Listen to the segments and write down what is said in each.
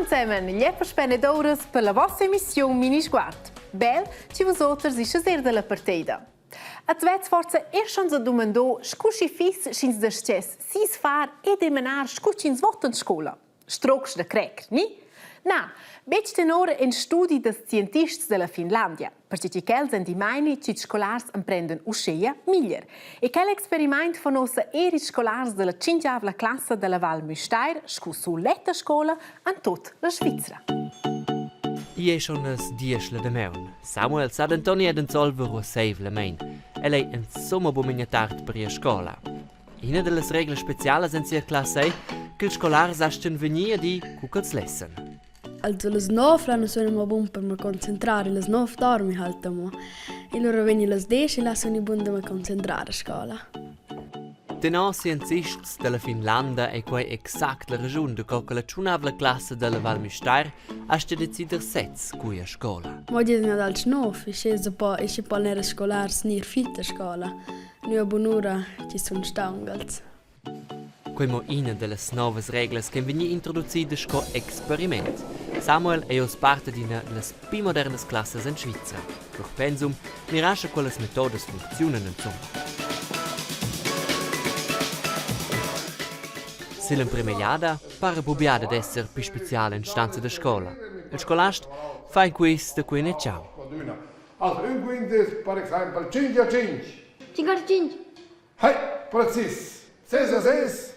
insieme gli spennedores per la vostra emissione Mini Sguard. Bel, ci vosotters isce ser della partita. A tvets forza schon se domandò scusci fis schins de scess sis far e demanar scuccins vot in scola. Stroks de crec, ni? Na, bec tenore in studi des scientists della Finlandia, perché ci chels en di maini ci scolars imprenden uscea miglior. E quel experiment von ossa eri scolars della cingiavla classe della Val Müstair scu su letta scola an tot la Svizzera. Ie schon es diesle de meun. Samuel sa d'Antoni ed Solvero save la main. El ei en somma bumignatart per ia scola. Ina delle regole speciali in sia classe è che il scolare sasten venire di cucals lessen. Also les 9 l'hanno sono ma buon per me concentrare, les 9 dormi halt mo. E loro veni les 10 la sono buon da me concentrare a scuola. Tenò scientists della Finlandia e quei exact la ragione de che la ciunavla classe della Val Müstair ha decider sets cui a scuola. Ma di non al 9, e pa nere scolars nir fitta a scuola. Noi a buon'ora ci sono stangals. Quemo ina delle nuove regole che veni introducite sco experiment. Samuel è os parte di una delle più moderne classi in Svizzera. Durch pensum, mirasce quelle metode funzionano insomma. Se l'impremigliada pare bubiada d'essere più speciale in stanza de scuola. Il scolast fa in questo da cui ne ciao. Also, un quinto, per esempio, 5 a 5. 5 a 5. Hey, precis. 6 a 6.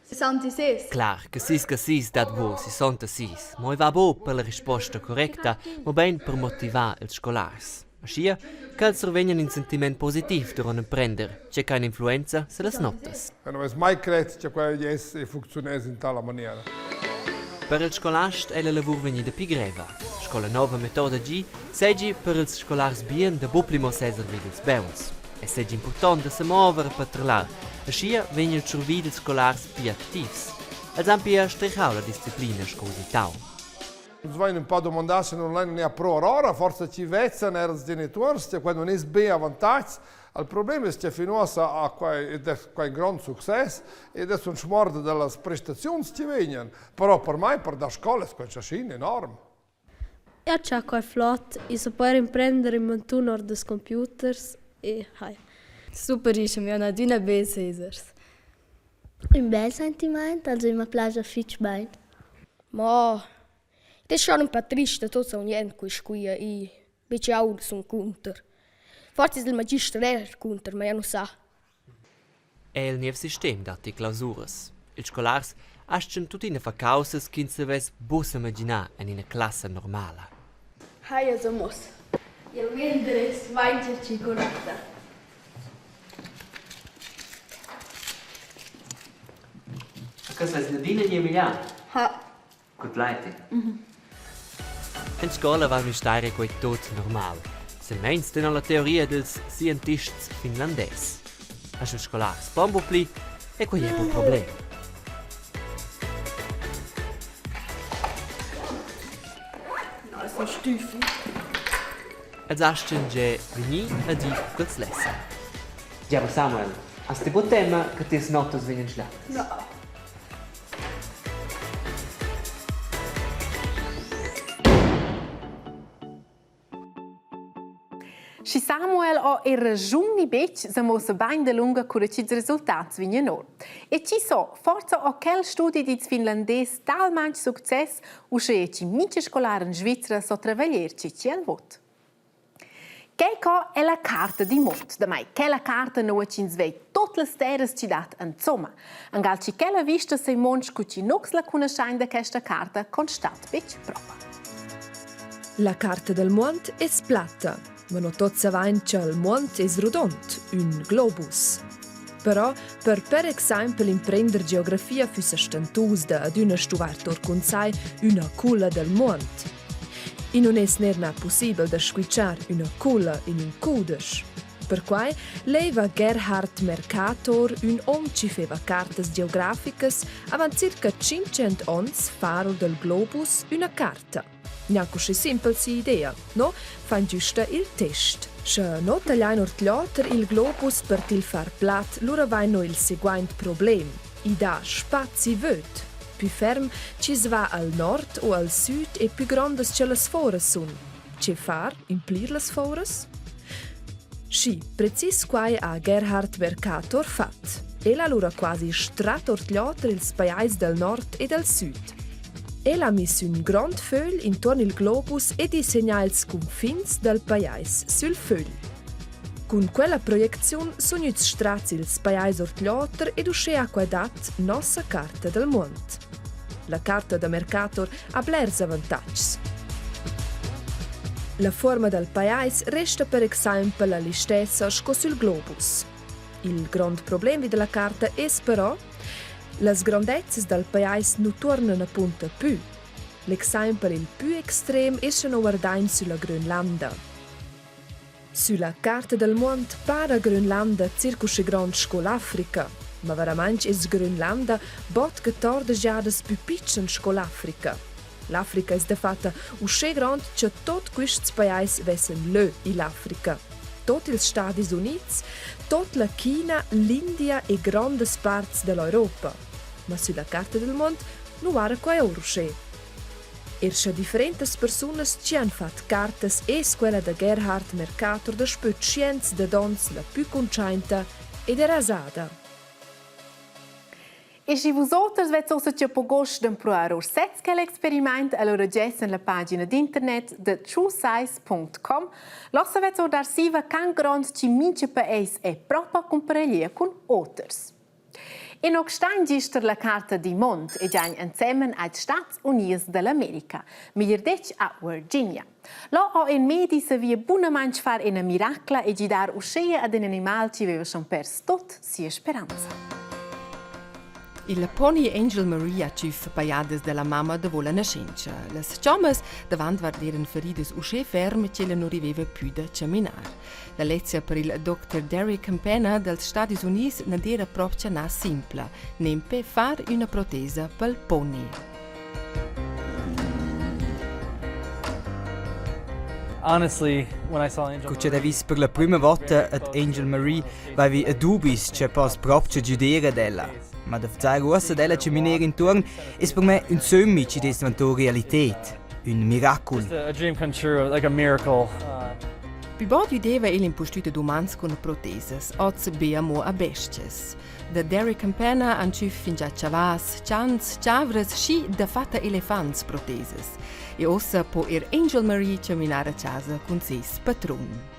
66. Clar, che 6 dat vo 66. Ma va bo per la risposta corretta, ma ben per motivare il scolars. Ascia, che els revenien in sentiment positiv durant imprender, c'è keine influenza se las notas. E non è mai credo che quello funziona in tale maniera. Per il scolast è la lavur venida più greva. Scola nova metoda G, seggi per ils scolars bien da buplimo seser videls beuns. E seggi important da se muovere per trarlar. Ascia venien survidels scolars più attivs. Els han più strichau la disciplina scosi tau. Uns vain un po' domandare se non ne ha pro ora, forse ci vezzano i genitori, che quando non è ben avantaggio. Il problema è che finora ha quel grande successo ed è un smordo delle prestazioni che vengono. Però per me, per la scuola, è qualcosa di enorme. Ja, c'è quel flot, e si può imprendere in mantuno dei computers e hai. Super, ich mir na dünne B-Caesars. Un bel sentimento, also mi piace fitch bene. Ma det är schon un po' triste tutto som niente qui e invece ha un son counter. Forse il magister era counter, ma io non sa. È il nuovo sistema dati clausuras. Il scolars ascen tutti in facausas che se ves bus immaginar in una classe normale. Hai also muss. Il mio indirizzo va in cicolata. Cosa è Nadine di Emiliano? Ha. Gut leite. In scuola va mi stare quei tot normal. Se meinst du la teoria dels scientists finlandes. Hast du scolars bombopli e quei è un problema. No, sono stufi. Els ascen ge veni a di quels lessen. Ja, Samuel, hast du gut tema che tes notas venien schlecht? No. Si Samuel ha ragioni bec se mossa bain de lunga curacits resultats vignan. E ci so, forza o quel studi di finlandese talmente succes usce ci mince scolar in Svizzera so travaglier ci ciel vot. Keiko è la carta di mont, da mai che la carta no ci svei tutte le terre ci dat insomma. Angal ci che la vista sei mont cu ci nox la conoscenza di questa carta constat bec propa. La carta del mont è splatta. Ma non tot savain che il mont è rodont, un globus. Però, per esempio imprender geografia füsse stentus da ad una stuvartor consai una culla del mont. E non è nerna possibile da squicciar una culla in un cudes. Per quai leva Gerhard Mercator un ci feva cartas geograficas avanti circa 500 ans faro del globus una carta. Neanche così semplice idea, no? Fan giusto il test. Se non tagliano il globus per il far plat, allora vai no il seguente problem. I da spazi vöt. più ferm ci va al nord o al sud e più grandes che las foras sun. Che far implir las foras? Schi, precis quai a Gerhard Mercator fat. Ella allora quasi stratortgliater ils paiais del nord e del sud. Ella ha messo un grand fögl intorno il globus e disegna ils confins del paiais sul fögl. Con quella proiezione sono ils strats ils paiais ortgliater ed usce a quadat nossa carta del mondo. La carta da Mercator ha blers avantags. La forma del paiais resta per esempio la stessa sco sul globus. Il grande problema della carta è però las grandezzas del paiais non tornano a punta più. L'esempio il più extrem è se no guardain sulla Grönlanda. Sulla carta del mondo para Grönlanda circa grande sco l'Africa, ma veramente es Grönlanda bot 14 giadas più piccin sco l'Africa. L'Africa è de fatta usce grande che tot questi paesi vessen lö in Africa. Tot ils Stati Units, tot la China, l'India e grandes parts dell'Europa. Ma sulla carta del mondo non era quai urusce. Ersche differentes personas ci han fat cartas e quella da Gerhard Mercator da spöt scienz de dons la più conciainta e de rasada. E se vosaltres vets ossa che pogost d'improvar or sets che l'experiment, allora gessen la pagina d'internet de truesize.com. Lossa vets or dar siva can grond ci mince paes e propa compareglia con otters. E noch stein gister la carta di mond e già insieme ai Stati Uniti dell'America, miglior dec a Virginia. Là ho in medi se via buona manch far una miracla e gidar uscea ad un animal ci aveva schon pers tot sia speranza. Il pony Angel Marie ha ciuf paiades della mamma da vola nascenza. Las ciamas davant varderen ferides usce ferme che le non riveva più da camminar. La lezia per il Dr. Derek Campana dels Stati Uniti non era proprio na simpla, nempe far una protesa pel pony. Honestly, when I saw Angel Quando ho visto per la prima volta ad Angel Marie, avevo dubbi che posso proprio giudicare della. Ma da fare rossa della camminare intorno è per me un sogno che diventa realità, un miracolo. a dream come true, like a miracle. Pi bod videva il impostuita d'umans con proteses, oz beamo a bestias. Da Derek Campana han ciuf fingià chavas, chans, chavres, sci da fatta elefants proteses. E ossa po Angel Marie camminare a casa con ses patron.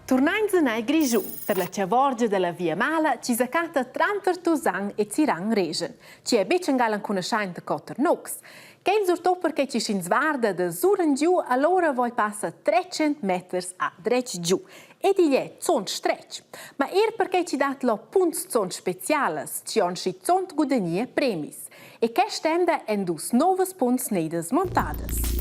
Tornains a Grigiù, per la ciavorgia della Via Mala, ci sacata 32 anni e Zirang regen. Ci è becengalan conoscente Cotter Nox. Che il surto perché ci si svarda da Zuren giù, allora voi passa 300 metri a dretch giù. E di lì zont stretch. Ma perché ci dat lo punts zont speciales, ci on si zont gudenie premis. E che stenda en dus novas punts nedes montadas.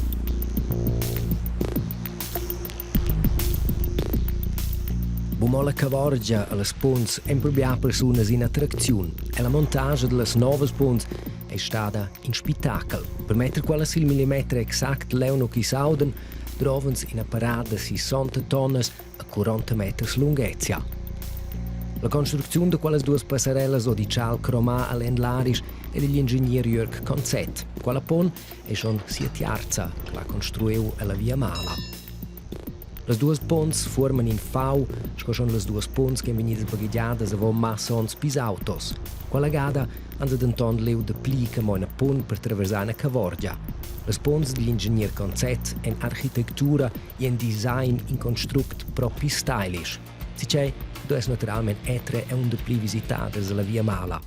Bumola cavorgia alle spons è proprio personas in attrazione e la montage delle nuove spons è stata in spettacolo. Per mettere quella sil millimetro exact leono chi sauden, trovans in una parada di 60 tonnes a 40 metri lunghezza. La costruzione di quelle due passerelle o di Charles Cromà all'Enlaris è degli ingegneri Jörg Konzett. Quella pon è schon 7 anni che la costruiu alla Via Mala. Le due ponts formano in V, che sono le due ponts che vengono bagaggiate a massons pis autos. Quella gada hanno denton leu de plica mo una pont per traversare una cavorgia. Le ponts degli ingegneri Konzett in architettura e in design in construct proprio stylish. Si c'è, dove naturalmente etre è un de pli visitate alla Via Mala.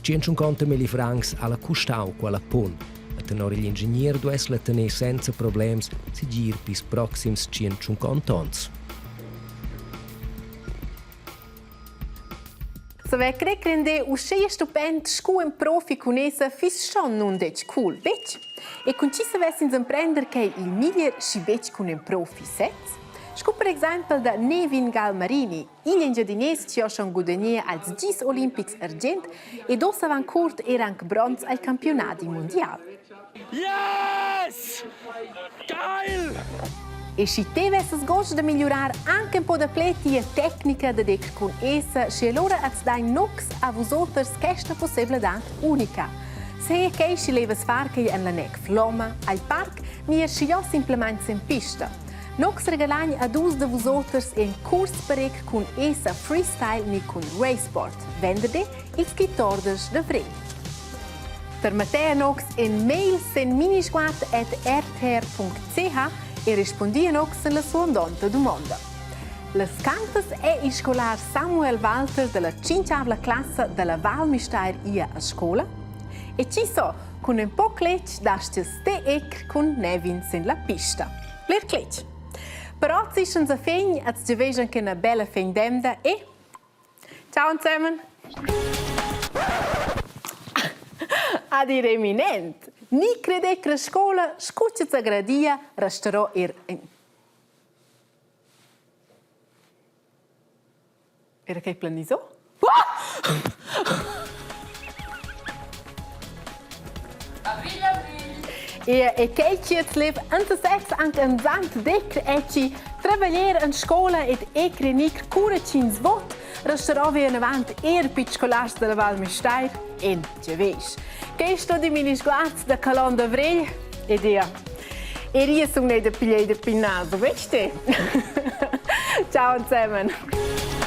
150.000 francs alla costau quella pont. A tenore gli ingegneri doveva la tenere senza problemi si gira per i prossimi 150 anni. Se vi crede uscire stupendo, scu in profi con essa, fis schon non dec cool, bec? E con ci se vessin imprender che il miglior si bec con un profi sets? Scu per esempio da Nevin Galmarini, il ingegnes ci ha schon guadagnato als 10 Olympics argent e dos avant curt era anche bronzo ai campionati mondiali. Yes! Geil! E se te avessi gosto di migliorare anche un po' di pleti e tecnica da dec con essa, se allora az dai nox a vosotters questa possibilità unica. Se è che si levas far che in la nec floma al park, mi si io semplicemente in pista. Nox regalagn ad us de vosotters in curs perec con essa freestyle ni con racesport. Venderde il 14 de vrei. Per Matteo Nox in mail sen minisguard@rtr.ch e rispondi a Nox alla sua domanda. Le cantas è il scolar Samuel Walter della 5ª classe della Val Mistair a scuola e ci so con un po' clec daste ste ec con Nevin in la pista. Ler clec. Però ci sono a fegn at ci vejan che una bella fegn demda e ciao insieme. A dire eminent. Ni crede che la scuola scuccia gradia resterò Era che planiso? E che ci lev antes anche un sant decre e ci travagliare in scuola ed ecrenic cura cins vot resterò vi in avanti piccolars della Val Mistair in Cevesh. Che sto di minisguards da Calon de Vrei ed io. E io sono da pigliare di pinnato, vedi? Ciao insieme.